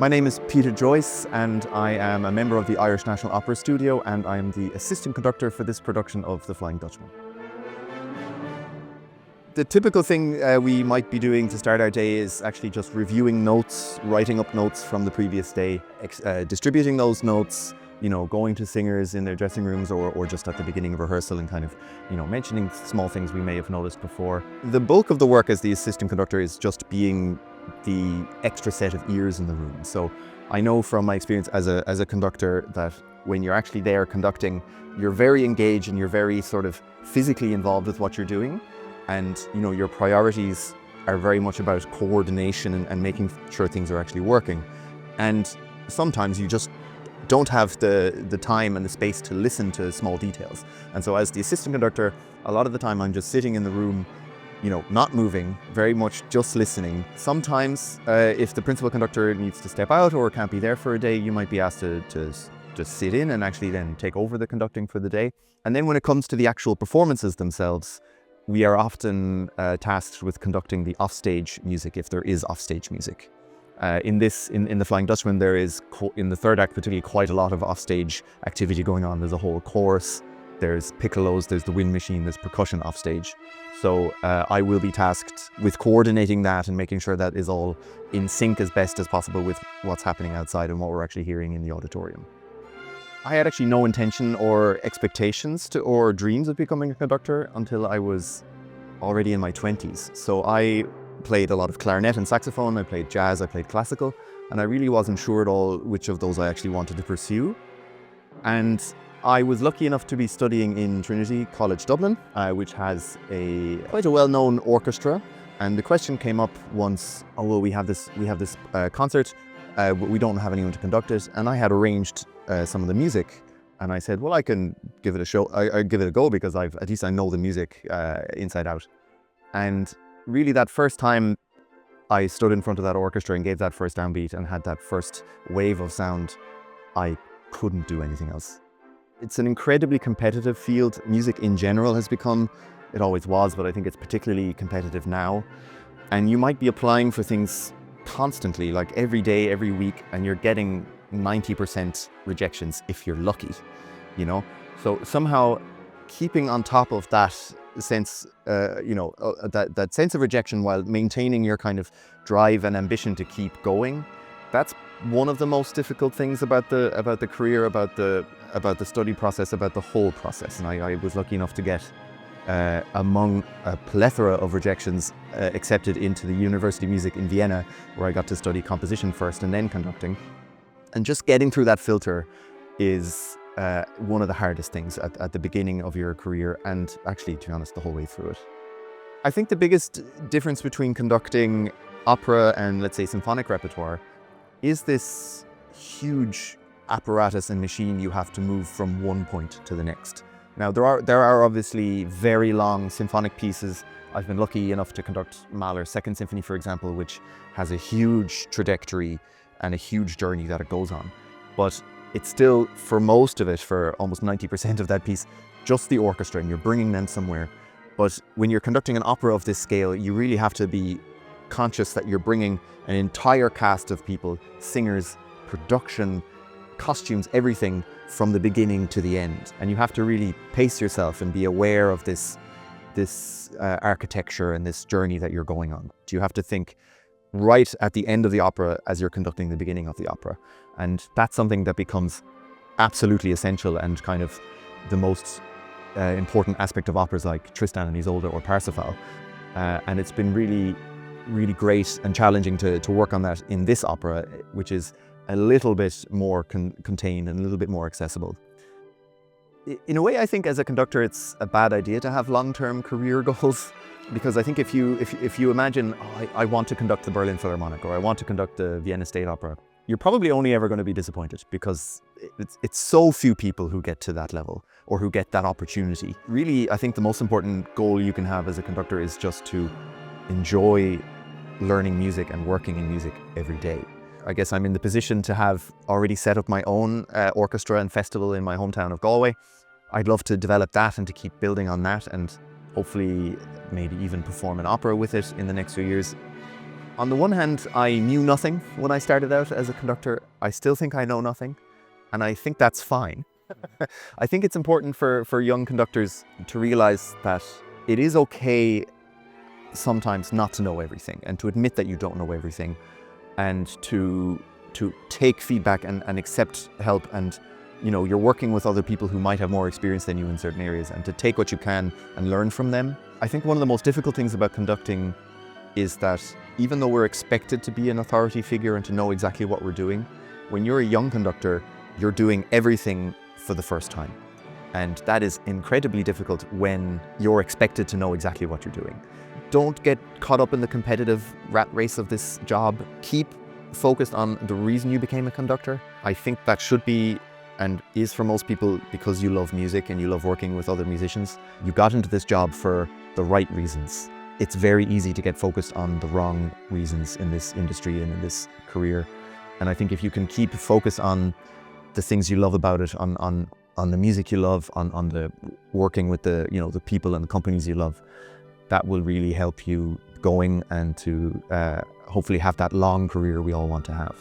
My name is Peter Joyce and I am a member of the Irish National Opera Studio and I am the assistant conductor for this production of The Flying Dutchman. The typical thing we might be doing to start our day is actually just reviewing notes, writing up notes from the previous day, distributing those notes, going to singers in their dressing rooms or just at the beginning of rehearsal and kind of, mentioning small things we may have noticed before. The bulk of the work as the assistant conductor is just being the extra set of ears in the room. So I know from my experience as a conductor that when you're actually there conducting, you're very engaged and you're very sort of physically involved with what you're doing. And your priorities are very much about coordination and making sure things are actually working. And sometimes you just don't have the time and the space to listen to small details. And so as the assistant conductor, a lot of the time I'm just sitting in the room, not moving, very much just listening. Sometimes if the principal conductor needs to step out or can't be there for a day, you might be asked to just sit in and actually then take over the conducting for the day. And then when it comes to the actual performances themselves, we are often tasked with conducting the offstage music, if there is offstage music. In The Flying Dutchman, there is, in the third act particularly, quite a lot of offstage activity going on. There's a whole chorus, there's piccolos, there's the wind machine, there's percussion offstage. So I will be tasked with coordinating that and making sure that is all in sync as best as possible with what's happening outside and what we're actually hearing in the auditorium. I had actually no intention or expectations or dreams of becoming a conductor until I was already in my 20s. So I played a lot of clarinet and saxophone, I played jazz, I played classical, and I really wasn't sure at all which of those I actually wanted to pursue. And I was lucky enough to be studying in Trinity College Dublin, which has quite a well-known orchestra. And the question came up once, oh well, we have this concert, but we don't have anyone to conduct it. And I had arranged some of the music, and I said, well, I can give it a I give it a go because at least I know the music inside out. And really, that first time I stood in front of that orchestra and gave that first downbeat and had that first wave of sound, I couldn't do anything else. It's an incredibly competitive field. Music in general has become, it always was, but I think it's particularly competitive now. And you might be applying for things constantly, like every day, every week, and you're getting 90% rejections if you're lucky, So somehow keeping on top of that sense, that sense of rejection while maintaining your kind of drive and ambition to keep going, that's one of the most difficult things about the career, about the study process, about the whole process. And I was lucky enough to get among a plethora of rejections accepted into the University of Music in Vienna, where I got to study composition first and then conducting. And just getting through that filter is one of the hardest things at the beginning of your career, and actually, to be honest, the whole way through it. I think the biggest difference between conducting opera and, let's say, symphonic repertoire is this huge apparatus and machine you have to move from one point to the next. Now, there are obviously very long symphonic pieces. I've been lucky enough to conduct Mahler's Second Symphony, for example, which has a huge trajectory and a huge journey that it goes on. But it's still, for most of it, for almost 90% of that piece, just the orchestra, and you're bringing them somewhere. But when you're conducting an opera of this scale, you really have to be conscious that you're bringing an entire cast of people, singers, production, costumes, everything from the beginning to the end. And you have to really pace yourself and be aware of this architecture and this journey that you're going on. You have to think right at the end of the opera as you're conducting the beginning of the opera. And that's something that becomes absolutely essential and kind of the most important aspect of operas like Tristan and Isolde or Parsifal. And it's been really, really great and challenging to work on that in this opera, which is a little bit more contained and a little bit more accessible. In a way, I think as a conductor, it's a bad idea to have long-term career goals, because I think if you imagine, oh, I want to conduct the Berlin Philharmonic or I want to conduct the Vienna State Opera, you're probably only ever going to be disappointed because it's so few people who get to that level or who get that opportunity. Really, I think the most important goal you can have as a conductor is just to enjoy learning music and working in music every day. I guess I'm in the position to have already set up my own orchestra and festival in my hometown of Galway. I'd love to develop that and to keep building on that and hopefully maybe even perform an opera with it in the next few years. On the one hand, I knew nothing when I started out as a conductor. I still think I know nothing, and I think that's fine. I think it's important for young conductors to realize that it is okay sometimes not to know everything, and to admit that you don't know everything, and to take feedback and accept help. And you're working with other people who might have more experience than you in certain areas, and to take what you can and learn from them. I think one of the most difficult things about conducting is that even though we're expected to be an authority figure and to know exactly what we're doing, when you're a young conductor, you're doing everything for the first time. And that is incredibly difficult when you're expected to know exactly what you're doing. Don't get caught up in the competitive rat race of this job. Keep focused on the reason you became a conductor. I think that should be, and is for most people, because you love music and you love working with other musicians. You got into this job for the right reasons. It's very easy to get focused on the wrong reasons in this industry and in this career. And I think if you can keep focus on the things you love about it, on the music you love, on the working with the the people and the companies you love, that will really help you going and to hopefully have that long career we all want to have.